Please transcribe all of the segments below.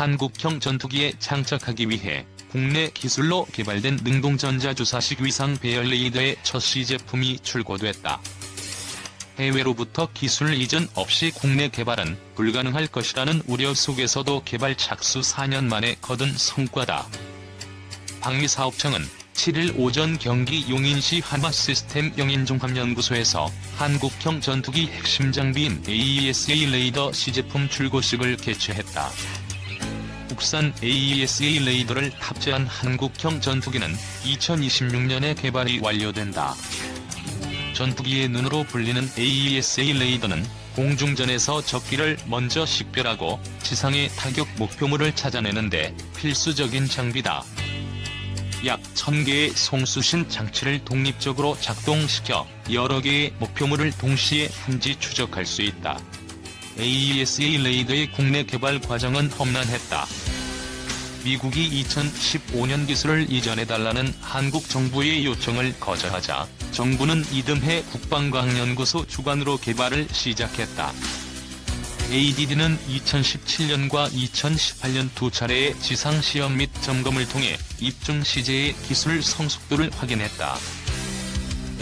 한국형 전투기에 장착하기 위해 국내 기술로 개발된 능동전자주사식 위상 배열 레이더의 첫 시제품이 출고됐다. 해외로부터 기술 이전 없이 국내 개발은 불가능할 것이라는 우려 속에서도 개발 착수 4년 만에 거둔 성과다. 방위사업청은 7일 오전 경기 용인시 한화시스템 영인종합연구소에서 한국형 전투기 핵심 장비인 AESA 레이더 시제품 출고식을 개최했다. 국산 AESA 레이더를 탑재한 한국형 전투기는 2026년에 개발이 완료된다. 전투기의 눈으로 불리는 AESA 레이더는 공중전에서 적기를 먼저 식별하고 지상의 타격 목표물을 찾아내는데 필수적인 장비다. 약 1000개의 송수신 장치를 독립적으로 작동시켜 여러 개의 목표물을 동시에 한지 추적할 수 있다. AESA 레이더의 국내 개발 과정은 험난했다. 미국이 2015년 기술을 이전해달라는 한국 정부의 요청을 거절하자 정부는 이듬해 국방과학연구소 주관으로 개발을 시작했다. ADD는 2017년과 2018년 두 차례의 지상시험 및 점검을 통해 입중 시제의 기술 성숙도를 확인했다.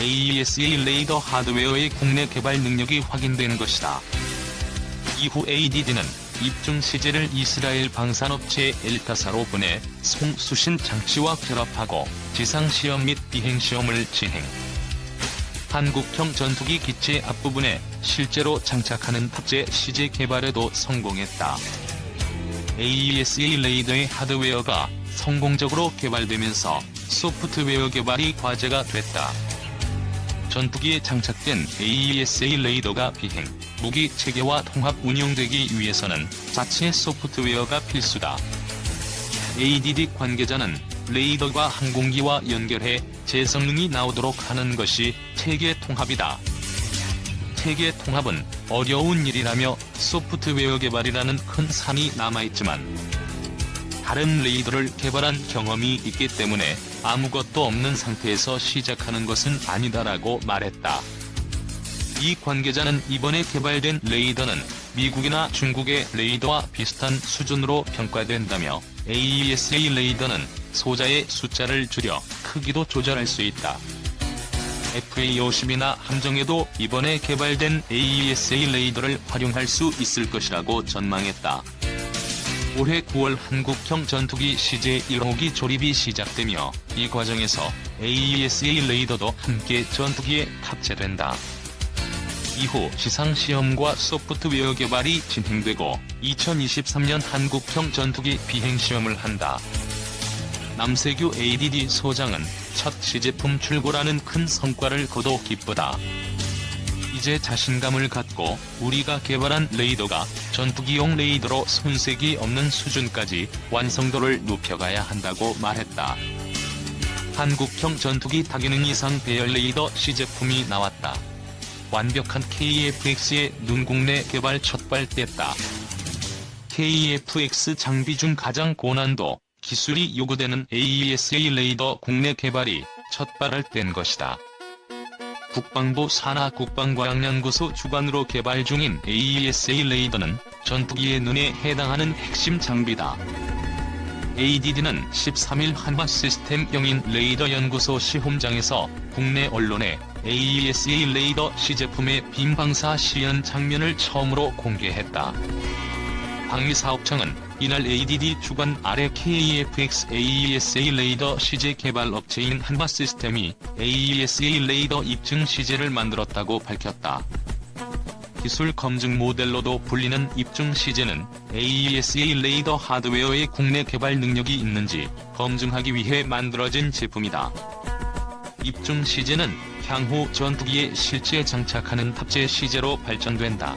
AESA 레이더 하드웨어의 국내 개발 능력이 확인된 것이다. 이후 ADD는 입중 시제를 이스라엘 방산업체 엘타사로 보내 송수신 장치와 결합하고 지상시험 및 비행시험을 진행. 한국형 전투기 기체 앞부분에 실제로 장착하는 탑재 시제 개발에도 성공했다. AESA 레이더의 하드웨어가 성공적으로 개발되면서 소프트웨어 개발이 과제가 됐다. 전투기에 장착된 AESA 레이더가 비행, 무기 체계와 통합 운용되기 위해서는 자체 소프트웨어가 필수다. ADD 관계자는 레이더가 항공기와 연결해 재성능이 나오도록 하는 것이 체계 통합이다. 체계 통합은 어려운 일이라며 소프트웨어 개발이라는 큰 산이 남아있지만 다른 레이더를 개발한 경험이 있기 때문에 아무것도 없는 상태에서 시작하는 것은 아니다라고 말했다. 이 관계자는 이번에 개발된 레이더는 미국이나 중국의 레이더와 비슷한 수준으로 평가된다며 AESA 레이더는 소자의 숫자를 줄여 크기도 조절할 수 있다. FA-50이나 함정에도 이번에 개발된 AESA 레이더를 활용할 수 있을 것이라고 전망했다. 올해 9월 한국형 전투기 CJ-1호기 조립이 시작되며 이 과정에서 AESA 레이더도 함께 전투기에 탑재된다. 이후 시상시험과 소프트웨어 개발이 진행되고 2023년 한국형 전투기 비행시험을 한다. 남세규 ADD 소장은 첫 시제품 출고라는 큰 성과를 거둬 기쁘다. 이제 자신감을 갖고 우리가 개발한 레이더가 전투기용 레이더로 손색이 없는 수준까지 완성도를 높여가야 한다고 말했다. 한국형 전투기 다기능 이상 배열 레이더 시제품이 나왔다. 완벽한 KF-X의 눈 국내 개발 첫발 뗐다. KF-X 장비 중 가장 고난도 기술이 요구되는 AESA 레이더 국내 개발이 첫발을 뗀 것이다. 국방부 산하국방과학연구소 주관으로 개발 중인 AESA 레이더는 전투기의 눈에 해당하는 핵심 장비다. ADD는 13일 한화시스템 영인 레이더 연구소 시험장에서 국내 언론에 AESA 레이더 시제품의 빔방사 시연 장면을 처음으로 공개했다. 방위사업청은 이날 ADD 주관 아래 KF-X AESA 레이더 시제 개발 업체인 한화시스템이 AESA 레이더 입증 시제를 만들었다고 밝혔다. 기술 검증 모델로도 불리는 입증 시제는 AESA 레이더 하드웨어의 국내 개발 능력이 있는지 검증하기 위해 만들어진 제품이다. 입증 시제는 향후 전투기에 실제 장착하는 탑재 시제로 발전된다.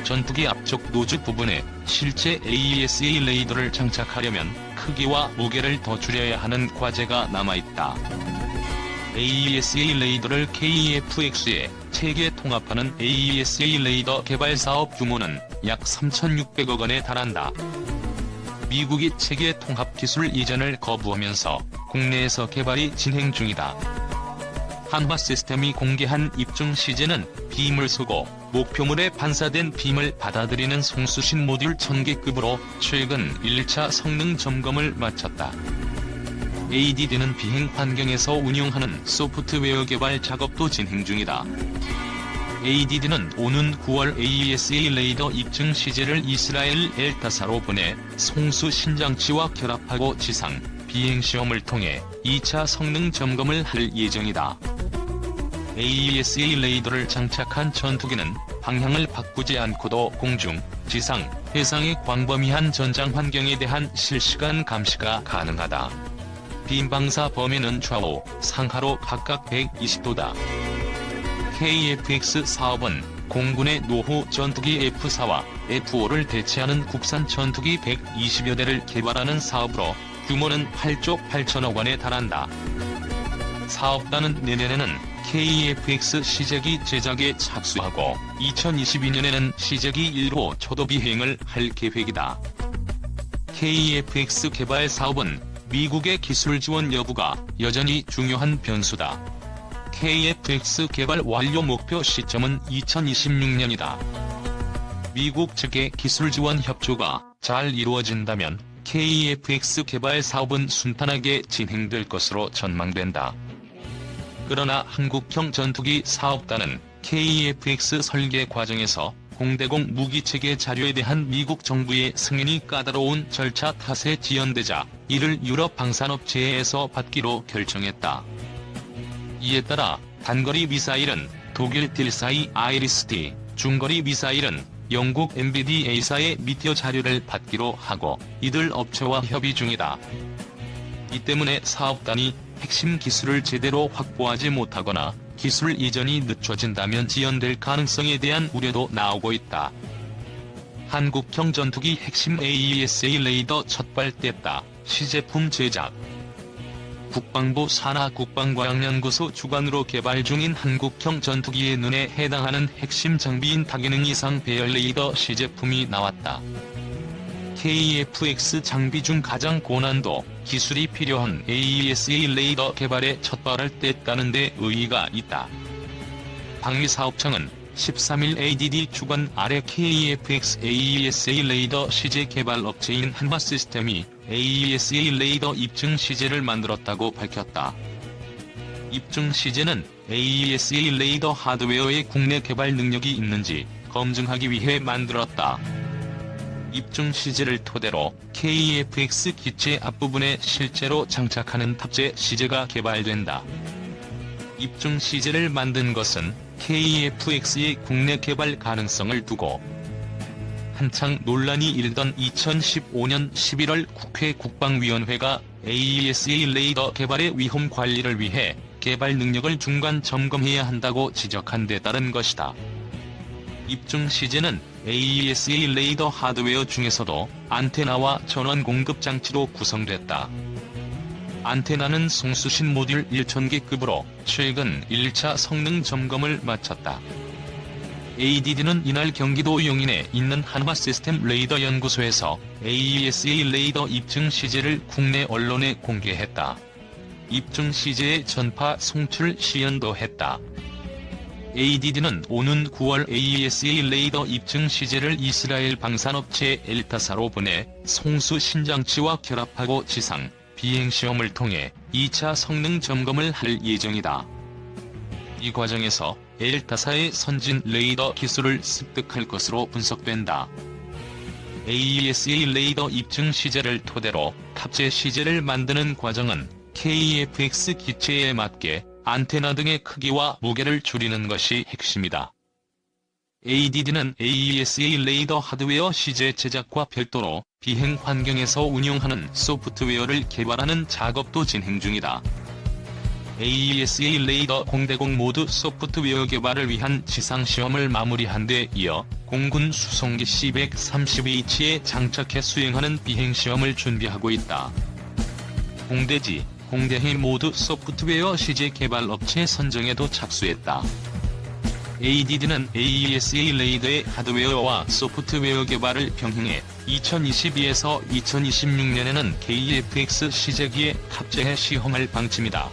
전투기 앞쪽 노즈 부분에 실제 AESA 레이더를 장착하려면 크기와 무게를 더 줄여야 하는 과제가 남아있다. AESA 레이더를 KF-X에 체계 통합하는 AESA 레이더 개발 사업 규모는 약 3,600억 원에 달한다. 미국이 체계 통합 기술 이전을 거부하면서 국내에서 개발이 진행 중이다. 한화시스템이 공개한 입증 시제는 빔을 쏘고 목표물에 반사된 빔을 받아들이는 송수신 모듈 1000개급으로 최근 1차 성능 점검을 마쳤다. ADD는 비행 환경에서 운용하는 소프트웨어 개발 작업도 진행 중이다. ADD는 오는 9월 AESA 레이더 입증 시제를 이스라엘 엘타사로 보내 송수 신장치와 결합하고 지상, 비행시험을 통해 2차 성능 점검을 할 예정이다. AESA 레이더를 장착한 전투기는 방향을 바꾸지 않고도 공중, 지상, 해상의 광범위한 전장 환경에 대한 실시간 감시가 가능하다. 빔 방사 범위는 좌우, 상하로 각각 120도다. KF-X 사업은 공군의 노후 전투기 F4와 F5를 대체하는 국산 전투기 120여 대를 개발하는 사업으로 규모는 8조 8천억 원에 달한다. 사업단은 내년에는 KF-X 시제기 제작에 착수하고 2022년에는 시제기 1호 초도 비행을 할 계획이다. KF-X 개발 사업은 미국의 기술 지원 여부가 여전히 중요한 변수다. KF-X 개발 완료 목표 시점은 2026년이다. 미국 측의 기술 지원 협조가 잘 이루어진다면 KF-X 개발 사업은 순탄하게 진행될 것으로 전망된다. 그러나 한국형 전투기 사업단은 KF-X 설계 과정에서 공대공 무기체계 자료에 대한 미국 정부의 승인이 까다로운 절차 탓에 지연되자 이를 유럽 방산업체에서 받기로 결정했다. 이에 따라 단거리 미사일은 독일 딜사이 아이리스-T, 중거리 미사일은 영국 MBDA사의 미디어 자료를 받기로 하고 이들 업체와 협의 중이다. 이 때문에 사업단이 핵심 기술을 제대로 확보하지 못하거나 기술 이전이 늦춰진다면 지연될 가능성에 대한 우려도 나오고 있다. 한국형 전투기 핵심 AESA 레이더 첫발뗐다. 시제품 제작. 국방부 산하국방과학연구소 주관으로 개발 중인 한국형 전투기의 눈에 해당하는 핵심 장비인 다기능 이상 배열 레이더 시제품이 나왔다. KF-X 장비 중 가장 고난도 기술이 필요한 AESA 레이더 개발에 첫발을 뗐다는 데 의의가 있다. 방위사업청은 13일 ADD 주관 아래 KF-X AESA 레이더 시제 개발 업체인 한화시스템이 AESA 레이더 입증 시제를 만들었다고 밝혔다. 입증 시제는 AESA 레이더 하드웨어의 국내 개발 능력이 있는지 검증하기 위해 만들었다. 입증 시제를 토대로 KF-X 기체 앞부분에 실제로 장착하는 탑재 시제가 개발된다. 입증 시제를 만든 것은 KF-X의 국내 개발 가능성을 두고 한창 논란이 일던 2015년 11월 국회 국방위원회가 AESA 레이더 개발의 위험 관리를 위해 개발 능력을 중간 점검해야 한다고 지적한 데 따른 것이다. 입증 시제는 AESA 레이더 하드웨어 중에서도 안테나와 전원 공급 장치로 구성됐다. 안테나는 송수신 모듈 1000개급으로 최근 1차 성능 점검을 마쳤다. ADD는 이날 경기도 용인에 있는 한화시스템 레이더 연구소에서 AESA 레이더 입증 시제를 국내 언론에 공개했다. 입증 시제의 전파 송출 시연도 했다. ADD는 오는 9월 AESA 레이더 입증 시제를 이스라엘 방산업체 엘타사로 보내 송수 신장치와 결합하고 지상, 비행시험을 통해 2차 성능 점검을 할 예정이다. 이 과정에서 엘타사의 선진 레이더 기술을 습득할 것으로 분석된다. AESA 레이더 입증 시제를 토대로 탑재 시제를 만드는 과정은 KF-X 기체에 맞게 안테나 등의 크기와 무게를 줄이는 것이 핵심이다. ADD는 AESA 레이더 하드웨어 시제 제작과 별도로 비행 환경에서 운용하는 소프트웨어를 개발하는 작업도 진행 중이다. AESA 레이더 공대공 모두 소프트웨어 개발을 위한 지상시험을 마무리한 데 이어 공군 수송기 C-130H에 장착해 수행하는 비행시험을 준비하고 있다. 공대지, 공대해 모두 소프트웨어 시제 개발 업체 선정에도 착수했다. ADD는 AESA 레이더의 하드웨어와 소프트웨어 개발을 병행해 2022에서 2026년에는 KF-X 시제기에 탑재해 시험할 방침이다.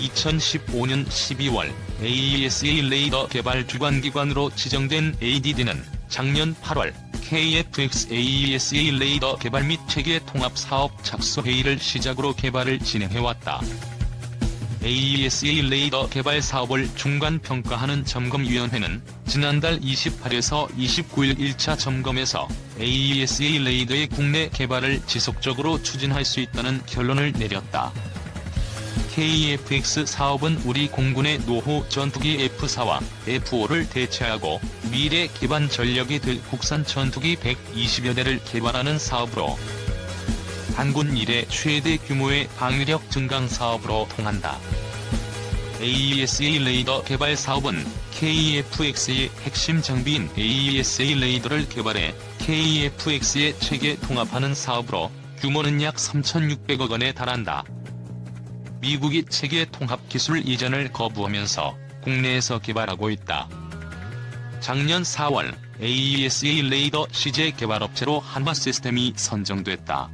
2015년 12월 AESA 레이더 개발 주관기관으로 지정된 ADD는 작년 8월 KFX AESA 레이더 개발 및 체계 통합 사업 착수 회의를 시작으로 개발을 진행해왔다. AESA 레이더 개발 사업을 중간평가하는 점검위원회는 지난달 28에서 29일 1차 점검에서 AESA 레이더의 국내 개발을 지속적으로 추진할 수 있다는 결론을 내렸다. KFX 사업은 우리 공군의 노후 전투기 F4와 F5를 대체하고 미래 기반 전력이 될 국산 전투기 120여 대를 개발하는 사업으로 단군 이래 최대 규모의 방위력 증강 사업으로 통한다. AESA 레이더 개발 사업은 KFX의 핵심 장비인 AESA 레이더를 개발해 KFX의 체계 통합하는 사업으로 규모는 약 3,600억 원에 달한다. 미국이 체계 통합 기술 이전을 거부하면서 국내에서 개발하고 있다. 작년 4월 AESA 레이더 시제 개발업체로 한화 시스템이 선정됐다.